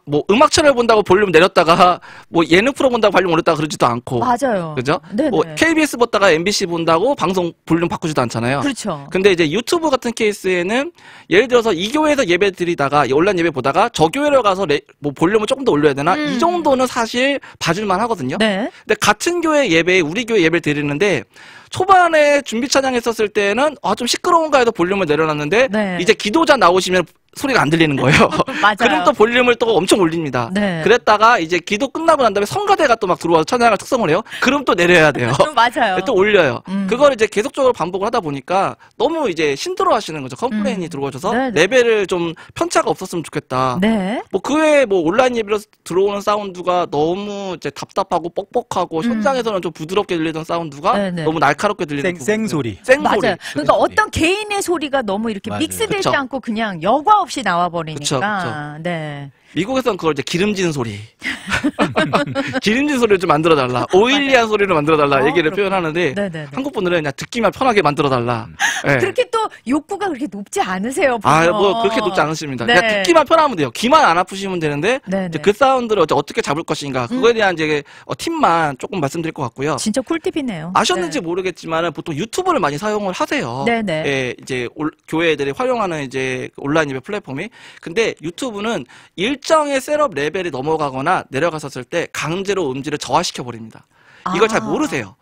뭐 음악 채널 본다고 볼륨 내렸다가 뭐 예능 프로 본다고 볼륨 올렸다가 그러지도 않고. 맞아요. 그죠? 네네. 뭐 KBS 보다가 MBC 본다고 방송 볼륨 바꾸지도 않잖아요. 그렇죠. 근데 이제 유튜브 같은 케이스에는 예를 들어서 이 교회에서 예배 드리다가 온라인 예배 보다가 저 교회로 가서 뭐 볼륨을 조금 더 올려야 되나? 이 정도는 사실 봐줄만 하거든요. 네. 근데 같은 교회 예배에 우리 교회 예배를 드리는데 초반에 준비 찬양 했었을 때는 좀 시끄러운가 해서 볼륨을 내려놨는데 네. 이제 기도자 나오시면 소리가 안 들리는 거예요. 맞아요. 그럼 또 볼륨을 또 엄청 올립니다. 네. 그랬다가 이제 기도 끝나고 난 다음에 성가대가 또 막 들어와서 찬양을 특성을 해요. 그럼 또 내려야 돼요. 맞아요. 또 올려요. 그걸 이제 계속적으로 반복을 하다 보니까 너무 이제 힘들어 하시는 거죠. 컴플레인이 들어오셔서 네네. 레벨을 좀 편차가 없었으면 좋겠다. 네. 뭐 그 외에 뭐 온라인 예배로 들어오는 사운드가 너무 이제 답답하고 뻑뻑하고 현장에서는 좀 부드럽게 들리던 사운드가 네네. 너무 날카롭게 들리는 생소리. 맞아요. 그러니까 생소리. 어떤 개인의 소리가 너무 이렇게 맞아요. 믹스되지 그쵸. 않고 그냥 여과 없이 나와버리니까. 그쵸. 네. 미국에서는 그걸 이제 기름진 소리. 기름진 소리를 좀 만들어달라. 오일리한 소리를 만들어달라. 얘기를 그렇구나. 표현하는데 네네네. 한국 분들은 그냥 듣기만 편하게 만들어달라. 네. 그렇게 또 욕구가 그렇게 높지 않으세요, 보면. 뭐 그렇게 높지 않으십니다. 네. 그냥 듣기만 편하면 돼요. 귀만 안 아프시면 되는데 네네. 이제 그 사운드를 어떻게 잡을 것인가 그거에 대한 이제 팁만 조금 말씀드릴 것 같고요. 진짜 꿀팁이네요. 아셨는지 네. 모르겠지만 보통 유튜브를 많이 사용을 하세요. 네네. 예, 이제 교회들이 활용하는 이제 온라인 예배 플랫폼이. 근데 유튜브는 일정의 셋업 레벨이 넘어가거나 내려갔었을 때 강제로 음질을 저하시켜 버립니다. 이걸 잘 모르세요.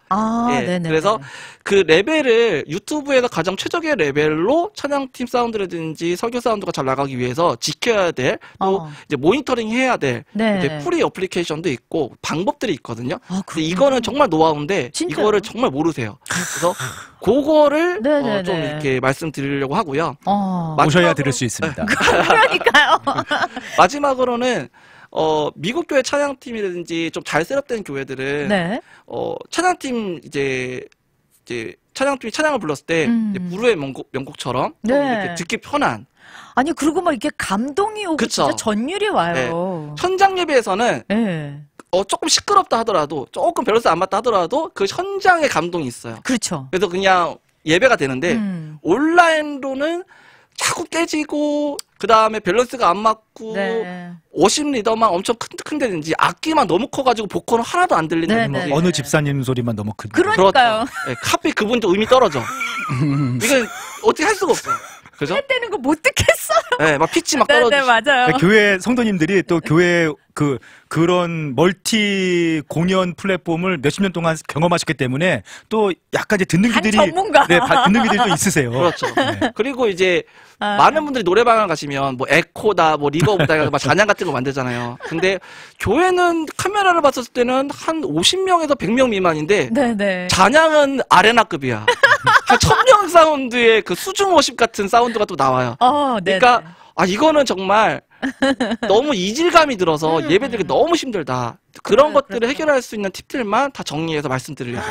예, 네네. 그래서 그 레벨을 유튜브에서 가장 최적의 레벨로 찬양팀 사운드라든지 설교 사운드가 잘 나가기 위해서 지켜야 될, 또 이제 모니터링 해야 될 네. 이제 프리 어플리케이션도 있고 방법들이 있거든요. 근데 그렇군요. 이거는 정말 노하우인데 진짜요? 이거를 정말 모르세요. 그래서 그거를 네네네. 좀 이렇게 말씀드리려고 하고요. 오셔야 들을 수 있습니다. 그러니까요. 마지막으로는 미국 교회 찬양팀이라든지 좀 잘 셋업된 교회들은 네. 찬양팀 이제 찬양팀이 찬양을 불렀을 때 이제 불후의 명곡처럼 좀 네. 이렇게 듣기 편한. 아니 그리고 막 이렇게 감동이 오고 그쵸. 진짜 전율이 와요. 현장 예배에서는 네. 조금 시끄럽다 하더라도 조금 밸런스 안 맞다 하더라도 그 현장의 감동이 있어요. 그렇죠. 그래서 그냥 예배가 되는데 온라인로는 자꾸 깨지고 그 다음에 밸런스가 안 맞고 네. 워십 리더만 엄청 큰데든지 악기만 너무 커가지고 보컬은 하나도 안 들린다든지. 네, 네. 어느 집사님 소리만 너무 큰. 그러니까요. 네, 카피 그분도 음이 떨어져. 이건 어떻게 할 수가 없어요. 그죠? 때는 거 못 듣겠어요. 네, 막 피치 막 네, 떨어지고. 네, 맞아요. 교회 성도님들이 또 교회 그런 멀티 공연 플랫폼을 몇십 년 동안 경험하셨기 때문에 또 약간 이제 듣는 귀들이 전문가. 네, 듣는 귀들이 또 있으세요. 그렇죠. 네. 그리고 이제 많은 분들이 노래방을 가시면 뭐 에코다, 뭐 리버브다, 막 잔향 같은 거 만들잖아요. 근데 교회는 카메라를 봤을 때는 한 50명에서 100명 미만인데 네네. 잔향은 아레나급이야. 한 1000명 사운드의 그 수중 워십 같은 사운드가 또 나와요. 네네. 그러니까 이거는 정말 너무 이질감이 들어서 예배드리기 너무 힘들다. 그런 것들을 그렇죠. 해결할 수 있는 팁들만 다 정리해서 말씀드리려고.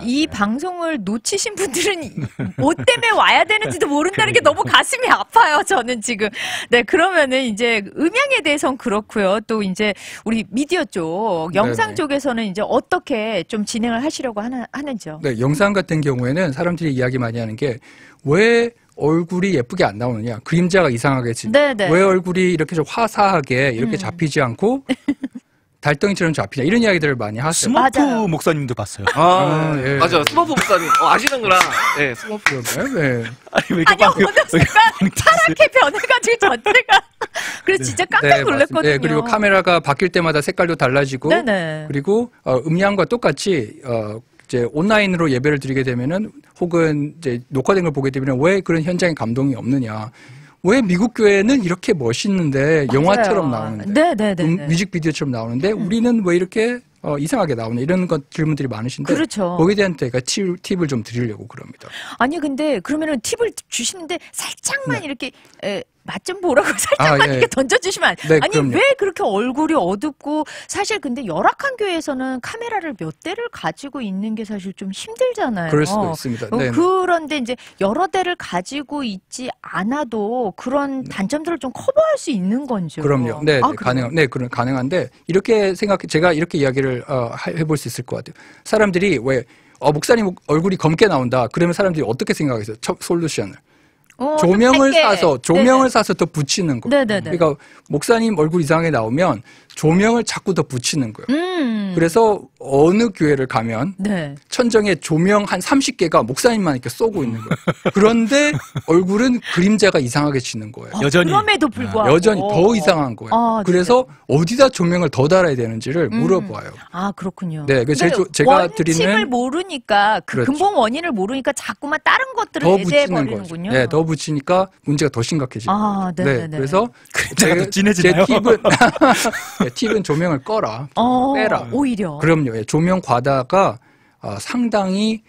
이 방송을 놓치신 분들은 뭐 때문에 와야 되는지도 모른다는 게 너무 가슴이 아파요. 저는 지금. 네, 그러면은 이제 음향에 대해서는 그렇고요. 또 이제 우리 미디어 쪽, 영상 네네. 쪽에서는 이제 어떻게 좀 진행을 하시려고 하는지요? 네, 영상 같은 경우에는 사람들이 이야기 많이 하는 게 왜 얼굴이 예쁘게 안 나오느냐. 그림자가 이상하게 네네. 왜 얼굴이 이렇게 좀 화사하게 이렇게 잡히지 않고 달덩이처럼 잡히냐. 이런 이야기들을 많이 하세요. 스모프 맞아요. 목사님도 봤어요. 예. 맞아요. 스머프 목사님. 아시는구나. 네, 스머프. 네. 아니 왜 이렇게 아니요, 어느 순간 파랗게 변해가지고 전체가. 그래서 진짜 깜짝 놀랐거든요. 맞습니다. 네, 그리고 카메라가 바뀔 때마다 색깔도 달라지고 네네. 그리고 음향과 똑같이 이제 온라인으로 예배를 드리게 되면은 혹은 이제 녹화된 걸 보게 되면 왜 그런 현장의 감동이 없느냐. 왜 미국 교회는 이렇게 멋있는데 영화처럼 나오는데 네네네. 뮤직비디오처럼 나오는데 우리는 왜 이렇게 이상하게 나오냐 이런 것 질문들이 많으신데 그렇죠. 거기에 대한 제가 팁을 좀 드리려고 그럽니다. 아니 근데 그러면은 팁을 주시는데 살짝만 이렇게 맛 좀 보라고 살짝만 예. 이렇게 던져주시면 네, 아니 그럼요. 왜 그렇게 얼굴이 어둡고 사실 근데 열악한 교회에서는 카메라를 몇 대를 가지고 있는 게 사실 좀 힘들잖아요. 그럴 수도 있습니다. 네. 그런데 이제 여러 대를 가지고 있지 않아도 그런 단점들을 좀 커버할 수 있는 건죠. 그럼요. 네, 그래요? 그런 가능한데 이렇게 제가 이렇게 이야기를 해볼 수 있을 것 같아요. 사람들이 왜 목사님 얼굴이 검게 나온다. 그러면 사람들이 어떻게 생각하겠어요? 첫 솔루션을 조명을 밝게. 사서 사서 더 붙이는 거예요. 네네네. 그러니까 목사님 얼굴 이상하게 나오면 조명을 자꾸 더 붙이는 거예요. 그래서 어느 교회를 가면 네. 천정에 조명 한 30개가 목사님만 이렇게 쏘고 있는 거예요. 그런데 얼굴은 그림자가 이상하게 치는 거예요. 여전히. 그럼에도 불구하고 여전히 더 이상한 거예요. 그래서 어디다 조명을 더 달아야 되는지를 물어봐요. 아, 그렇군요. 네, 그래서 그러니까 제가 원칙을 드리는 모르니까 그 그렇죠. 근본 원인을 모르니까 자꾸만 다른 것들을 더 내재해 붙이는 버리는군요. 거죠. 네, 더 붙이니까 문제가 더 심각해지죠. 아, 네네네. 그래서 제가 더 진해지나요? 제 팁은 네, 팁은 조명을 꺼라, 빼라. 오히려. 그럼요. 예, 조명 과다가 상당히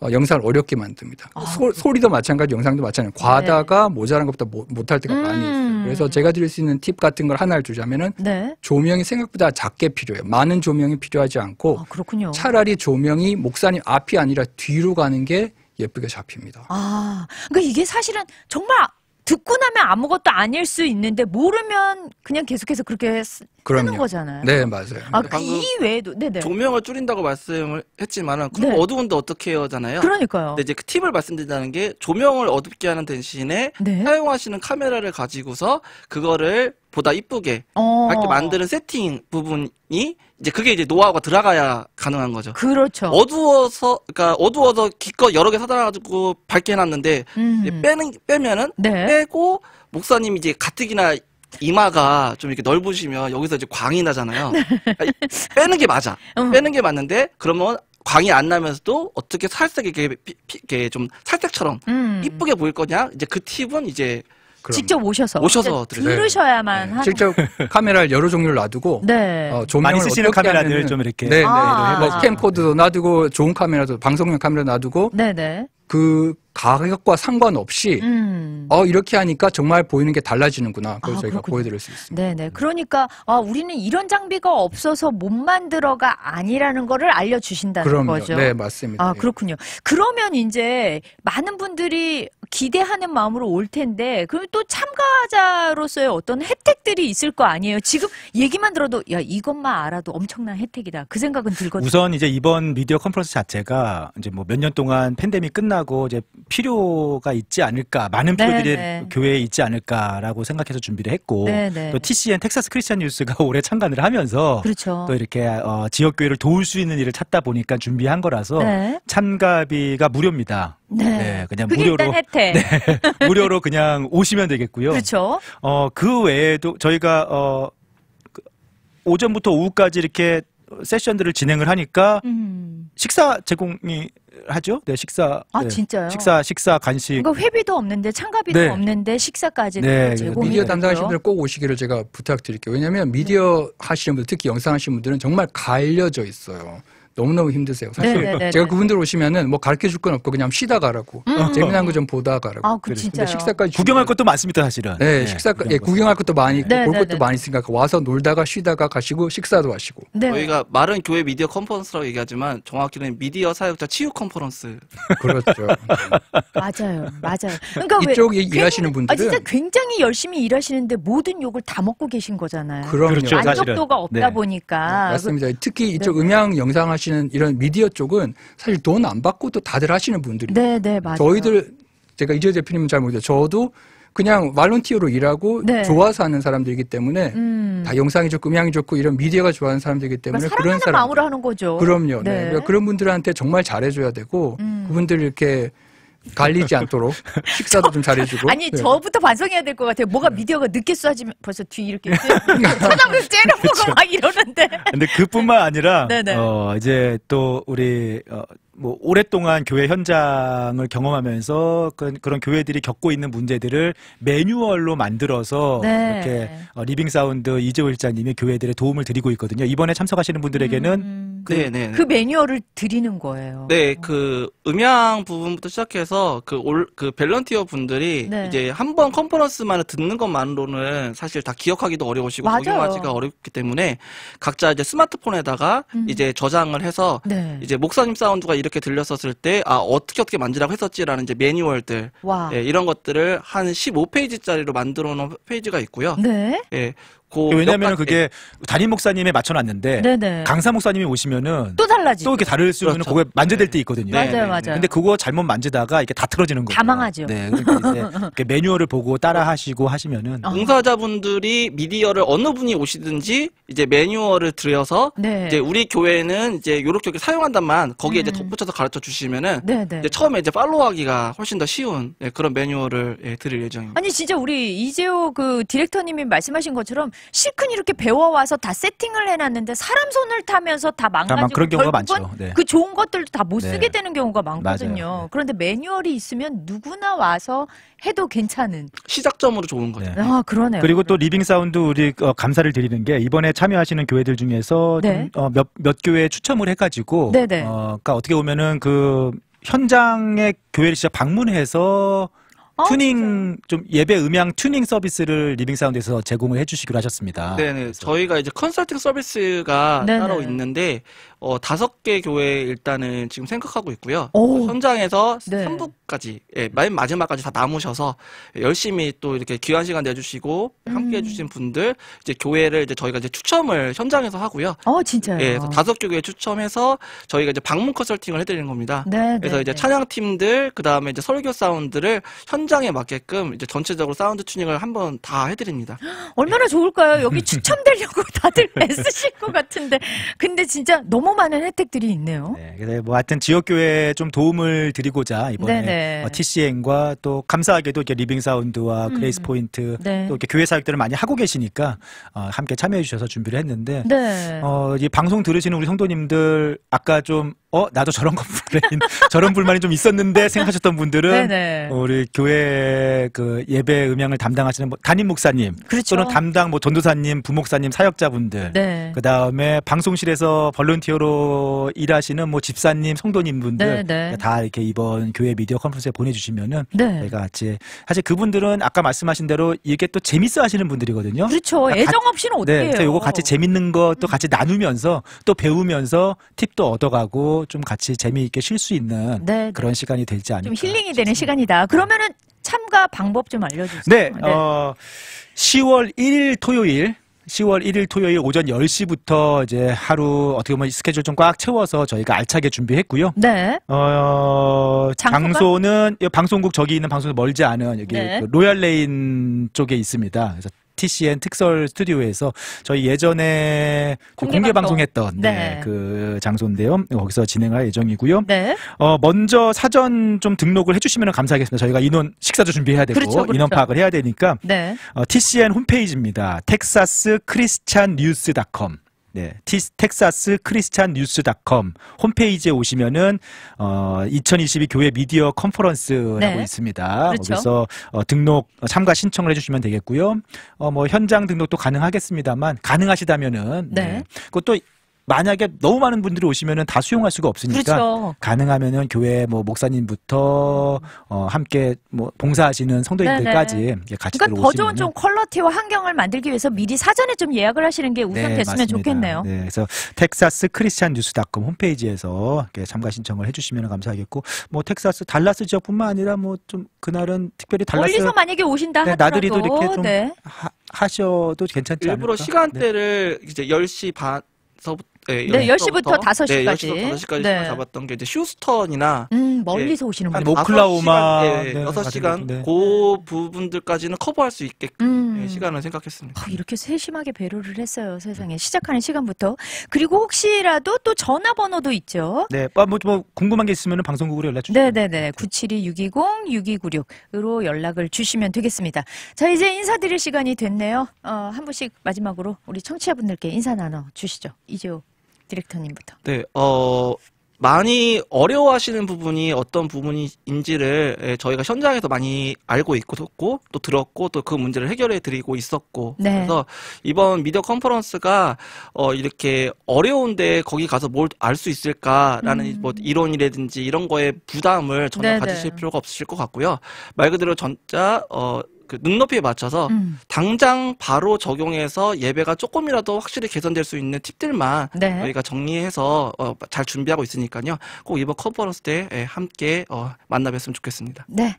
영상을 어렵게 만듭니다. 소리도 마찬가지, 영상도 마찬가지. 과다가 모자란 것보다 못할 때가 많이 있어요. 그래서 제가 드릴 수 있는 팁 같은 걸 하나를 주자면은 네. 조명이 생각보다 작게 필요해요. 많은 조명이 필요하지 않고 그렇군요. 차라리 조명이 목사님 앞이 아니라 뒤로 가는 게 예쁘게 잡힙니다. 그러니까 이게 사실은 정말 듣고 나면 아무것도 아닐 수 있는데 모르면 그냥 계속해서 그렇게 쓰는 거잖아요. 네, 맞아요. 이 외에도 네네. 조명을 줄인다고 말씀을 했지만은 그럼 어두운데 어떻게 해요잖아요. 그러니까요. 근데 이제 그 팁을 말씀드린다는 게 조명을 어둡게 하는 대신에 사용하시는 카메라를 가지고서 그거를 보다 이쁘게 밝게 만드는 세팅 부분이 이제 그게 이제 노하우가 들어가야 가능한 거죠. 그렇죠. 어두워서 기껏 여러 개 사다가지고 밝게 해놨는데 이제 빼면은 빼고 목사님 이제 가뜩이나 이마가 좀 이렇게 넓으시면 여기서 이제 광이 나잖아요. 빼는 게 맞아. 빼는 게 맞는데 그러면 광이 안 나면서도 어떻게 살짝 이렇게 좀 살짝처럼 이쁘게 보일 거냐? 이제 그 팁은 이제 직접 오셔서 네. 들으셔야만 하는. 직접 카메라를 여러 종류를 놔두고 조명을 많이 쓰시는 어떻게 카메라들 하면은, 좀 이렇게 뭐 캠코더도 놔두고 좋은 카메라도 방송용 카메라 놔두고 그 가격과 상관없이 이렇게 하니까 정말 보이는 게 달라지는구나. 그걸 저희가 보여드릴 수 있습니다. 네네. 그러니까 우리는 이런 장비가 없어서 못 만들어가 아니라는 거를 알려주신다는 거죠. 네, 맞습니다. 그렇군요. 그러면 이제 많은 분들이 기대하는 마음으로 올 텐데 그럼 또 참가자로서의 어떤 혜택들이 있을 거 아니에요. 지금 얘기만 들어도 야 이것만 알아도 엄청난 혜택이다. 그 생각은 들거든요. 우선 이제 이번 미디어 컨퍼런스 자체가 이제 뭐 몇 년 동안 팬데믹 끝나고 이제 필요가 있지 않을까, 많은 프로들이 교회에 있지 않을까라고 생각해서 준비를 했고 또 TCN 텍사스 크리스찬 뉴스가 올해 참관을 하면서 또 이렇게 지역 교회를 도울 수 있는 일을 찾다 보니까 준비한 거라서 참가비가 무료입니다. 그냥 무료로 일단 혜택. 무료로 그냥 오시면 되겠고요. 그렇죠. 그 외에도 저희가 오전부터 오후까지 이렇게 세션들을 진행을 하니까 식사 제공이 하죠. 식사. 진짜요? 식사 간식. 그러니까 회비도 없는데 참가비도 없는데 식사까지 제공이 미디어 담당하시는 분들 꼭 오시기를 제가 부탁드릴게요. 왜냐하면 미디어 하시는 분들, 특히 영상 하시는 분들은 정말 갈려져 있어요. 너무너무 힘드세요. 사실 제가 그분들 오시면은 뭐 가르쳐 줄 건 없고 그냥 쉬다 가라고 재미난 거 좀 보다 가라고. 진짜요? 식사까지 구경할 것도 많습니다, 사실은. 구경할 것도 많이 있고 볼 것도 많이 있으니까 와서 놀다가 쉬다가 가시고 식사도 하시고. 저희가 말은 교회 미디어 컨퍼런스라고 얘기하지만 정확히는 미디어 사역자 치유 컨퍼런스. 그렇죠. 맞아요. 그러니까 이쪽 일하시는 분들은 진짜 굉장히 열심히 일하시는데 모든 욕을 다 먹고 계신 거잖아요. 그렇죠. 만족도가 없다 보니까. 맞습니다. 특히 이쪽 음향 영상 하시는 이런 미디어 쪽은 사실 돈 안 받고도 다들 하시는 분들이. 맞아요. 저희들 제가 이재 대표님은 잘 모르겠어요. 저도 그냥 발런티어로 일하고 좋아서 하는 사람들이기 때문에 다 영상이 좋고 음향이 좋고 이런 미디어가 좋아하는 사람들이기 때문에 그런 사람 마음으로 하는 거죠. 그럼요. 그러니까 그런 분들한테 정말 잘해줘야 되고 그분들 이렇게 갈리지 않도록 식사도 좀 잘해주고. 저부터 반성해야 될 것 같아요. 뭐가 미디어가 늦게 쏴지면 벌써 뒤 이렇게 초장을 째려보고 막 이러는데. 근데 그뿐만 아니라 이제 또 우리 뭐 오랫동안 교회 현장을 경험하면서 그런 교회들이 겪고 있는 문제들을 매뉴얼로 만들어서 이렇게 리빙 사운드 이재호 일장님이 교회들에 도움을 드리고 있거든요. 이번에 참석하시는 분들에게는 그 매뉴얼을 드리는 거예요. 그 음향 부분부터 시작해서 그 벨런티어 분들이 이제 한 번 컨퍼런스만을 듣는 것만으로는 사실 다 기억하기도 어려우시고 적용하기가 어렵기 때문에 각자 이제 스마트폰에다가 이제 저장을 해서 이제 목사님 사운드가 이렇게 들렸었을 때 어떻게 만지라고 했었지라는 이제 매뉴얼들 이런 것들을 한 15페이지짜리로 만들어 놓은 페이지가 있고요. 왜냐하면 그게 담임 목사님에 맞춰놨는데 네네. 강사 목사님이 오시면은 또 달라지. 또 이렇게 다를 수 있는 그렇죠. 그거 만져될 때 있거든요. 맞아요, 맞아요. 근데 그거 잘못 만지다가 이게 다 틀어지는 거예요. 다 망하죠. 네, 그러니까 이제 이렇게 매뉴얼을 보고 따라하시고 하시면은 봉사자분들이 미디어를 어느 분이 오시든지 이제 매뉴얼을 들여서 네. 이제 우리 교회는 이제 요렇게 사용한다만 거기에 이제 덧붙여서 가르쳐 주시면은 네네. 이제 처음에 이제 팔로우하기가 훨씬 더 쉬운 그런 매뉴얼을 드릴 예정입니다. 아니 진짜 우리 이재호 그 디렉터님이 말씀하신 것처럼 실컷 이렇게 배워와서 다 세팅을 해놨는데 사람 손을 타면서 다 망가지고 그런 경우가 결국은 많죠. 네. 그 좋은 것들도 다 못 쓰게 네. 되는 경우가 많거든요. 맞아요. 네. 그런데 매뉴얼이 있으면 누구나 와서 해도 괜찮은. 시작점으로 좋은 거죠. 네. 아 그러네요. 그리고 또 리빙 사운드 우리 감사를 드리는 게 이번에 참여하시는 교회들 중에서 네. 몇 교회 추첨을 해가지고 네네. 그러니까 어떻게 보면은 그 현장에 교회를 진짜 방문해서 튜닝 좀 예배 음향 튜닝 서비스를 리빙 사운드에서 제공을 해주시기로 하셨습니다. 네네. 저희가 이제 컨설팅 서비스가 네네. 따로 있는데 5개 교회 일단은 지금 생각하고 있고요. 오. 현장에서 네. 3부까지 맨 마지막까지 다 남으셔서 열심히 또 이렇게 귀한 시간 내주시고 함께 해주신 분들 이제 교회를 이제 저희가 이제 추첨을 현장에서 하고요. 진짜요. 예, 그래서 5개 교회 추첨해서 저희가 이제 방문 컨설팅을 해드리는 겁니다. 네. 그래서 이제 찬양팀들 그 다음에 이제 설교 사운드를 현장에 맞게끔 이제 전체적으로 사운드 튜닝을 한번 다 해드립니다. 얼마나 좋을까요? 여기 추첨되려고 다들 애쓰실 것 같은데. 근데 진짜 너무 많은 혜택들이 있네요. 네, 그래서 뭐 하여튼 지역 교회에 좀 도움을 드리고자 이번에 TCN과 또 감사하게도 이렇게 리빙 사운드와 그레이스 포인트 네. 또 이렇게 교회 사역들을 많이 하고 계시니까 함께 참여해 주셔서 준비를 했는데 네. 이 방송 들으시는 우리 성도님들 아까 좀 나도 저런 저런 불만이 좀 있었는데 생각하셨던 분들은 네네. 우리 교회 그 예배 음향을 담당하시는 뭐 담임 목사님 그렇죠. 또는 담당 뭐 전도사님, 부목사님, 사역자분들 네. 그 다음에 방송실에서 볼런티어로 일하시는 뭐 집사님, 성도님분들 네. 다 이렇게 이번 교회 미디어 컨퍼런스에 보내주시면은 네. 저희가 같이 사실 그분들은 아까 말씀하신 대로 이게 또 재밌어 하시는 분들이거든요. 그렇죠. 그러니까 애정 없이는 어떻게 해요? 그래서 요거 같이 재밌는 거 또 같이 나누면서 또 배우면서 팁도 얻어가고 좀 같이 재미있게 쉴 수 있는 네. 그런 시간이 되지 않을까. 좀 힐링이 되는 시간이다. 그러면은 참가 방법 좀 알려주세요. 네, 10월 1일 토요일 오전 10시부터 이제 하루 어떻게 보면 스케줄 좀 꽉 채워서 저희가 알차게 준비했고요. 네. 장소는 방송국 저기 있는 방송국 멀지 않은 여기 네. 그 로얄레인 쪽에 있습니다. 그래서 TCN 특설 스튜디오에서 저희 예전에 공개 방송했던 네. 그 장소인데요. 거기서 진행할 예정이고요. 네. 먼저 사전 좀 등록을 해주시면 감사하겠습니다. 저희가 인원 식사도 준비해야 되고 그렇죠. 인원 파악을 해야 되니까 네. TCN 홈페이지입니다. texaschristiannews.com 네, texaschristiannews.com 홈페이지에 오시면은 2022 교회 미디어 컨퍼런스라고 네. 있습니다. 그렇죠. 거기서 등록 참가 신청을 해주시면 되겠고요. 뭐 현장 등록도 가능하겠습니다만 가능하시다면은 네. 그것도 만약에 너무 많은 분들이 오시면은 다 수용할 수가 없으니까 그렇죠. 가능하면은 교회 뭐 목사님부터 함께 뭐 봉사하시는 성도님들까지 같이 그러니까 더 오시면은 좋은 좀 퀄리티와 환경을 만들기 위해서 미리 사전에 좀 예약을 하시는 게 우선 됐으면 맞습니다. 좋겠네요. 네, 그래서 texaschristiannews.com 홈페이지에서 이렇게 참가 신청을 해주시면 감사하겠고, 뭐 텍사스 달라스 지역뿐만 아니라 뭐 좀 그날은 특별히 달라스 멀리서 만약에 오신다 네, 하더라도 나들이도 이렇게 좀 네. 하셔도 괜찮지 않을까? 일부러 시간대를 이제 10시 반서부터 네, 10시부터 5시까지. 네, 10시부터 5시까지 네. 시간 잡았던 게 이제 휴스턴이나 멀리서 오시는 한 분들. 오클라호마 6시간 네. 그 부분들까지는 커버할 수 있게끔 음. 시간을 생각했습니다. 이렇게 세심하게 배려를 했어요, 세상에. 시작하는 시간부터. 그리고 혹시라도 또 전화번호도 있죠. 네, 뭐 궁금한 게 있으면 방송국으로 연락 주시면 네네네. 972-620-6296으로 연락을 주시면 되겠습니다. 자, 이제 인사드릴 시간이 됐네요. 한 분씩 마지막으로 우리 청취자분들께 인사 나눠 주시죠. 이재호 디렉터님부터. 네, 많이 어려워하시는 부분이 어떤 부분인지를 저희가 현장에서 많이 알고 있고 또 들었고 또 그 문제를 해결해 드리고 있었고 네. 그래서 이번 미디어 컨퍼런스가 이렇게 어려운데 거기 가서 뭘 알 수 있을까라는 뭐 이론이라든지 이런 거에 부담을 전혀 네네. 가지실 필요가 없으실 것 같고요. 말 그대로 진짜 그 눈높이에 맞춰서 당장 바로 적용해서 예배가 조금이라도 확실히 개선될 수 있는 팁들만 네. 저희가 정리해서 잘 준비하고 있으니까요. 꼭 이번 컨퍼런스 때 함께 만나 뵀으면 좋겠습니다. 네.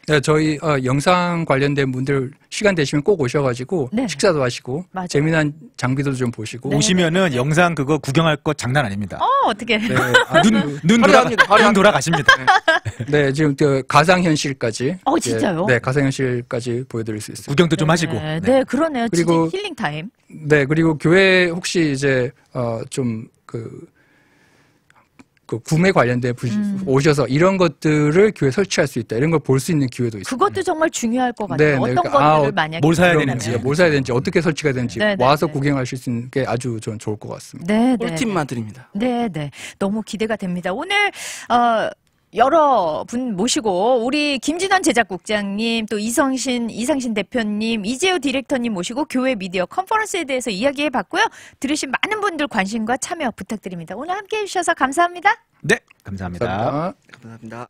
네, 저희 영상 관련된 분들 시간 되시면 꼭 오셔가지고 네. 식사도 하시고 맞아요. 재미난 장비도 좀 보시고. 네. 오시면은 영상 그거 구경할 거 장난 아닙니다. 어떻게? 네, 눈 돌아가십니다. 네, 지금 그 가상현실까지. 진짜요? 네, 가상현실까지 보여드릴 수 있습니다. 구경도 좀 하시고. 네, 그러네요. 그리고 진짜 힐링 타임. 네, 그리고 교회 혹시 이제 좀 그 구매 관련된 오셔서 이런 것들을 교회 설치할 수 있다. 이런 걸 볼 수 있는 기회도 있습니다. 그것도 정말 중요할 것 같아요. 네, 어떤 그러니까, 것들을 만약에 뭘 사야 그러면. 되는지. 뭘 사야 되는지, 어떻게 설치가 되는지 네, 네, 와서 네. 구경하실 수 있는 게 아주 전 좋을 것 같습니다. 네, 네. 꿀팁만 드립니다. 네, 네. 너무 기대가 됩니다. 오늘 여러 분 모시고 우리 김진원 제작국장님, 또 이상신 대표님, 이재호 디렉터님 모시고 교회 미디어 컨퍼런스에 대해서 이야기해봤고요. 들으신 많은 분들 관심과 참여 부탁드립니다. 오늘 함께해 주셔서 감사합니다. 네, 감사합니다. 감사합니다. 감사합니다.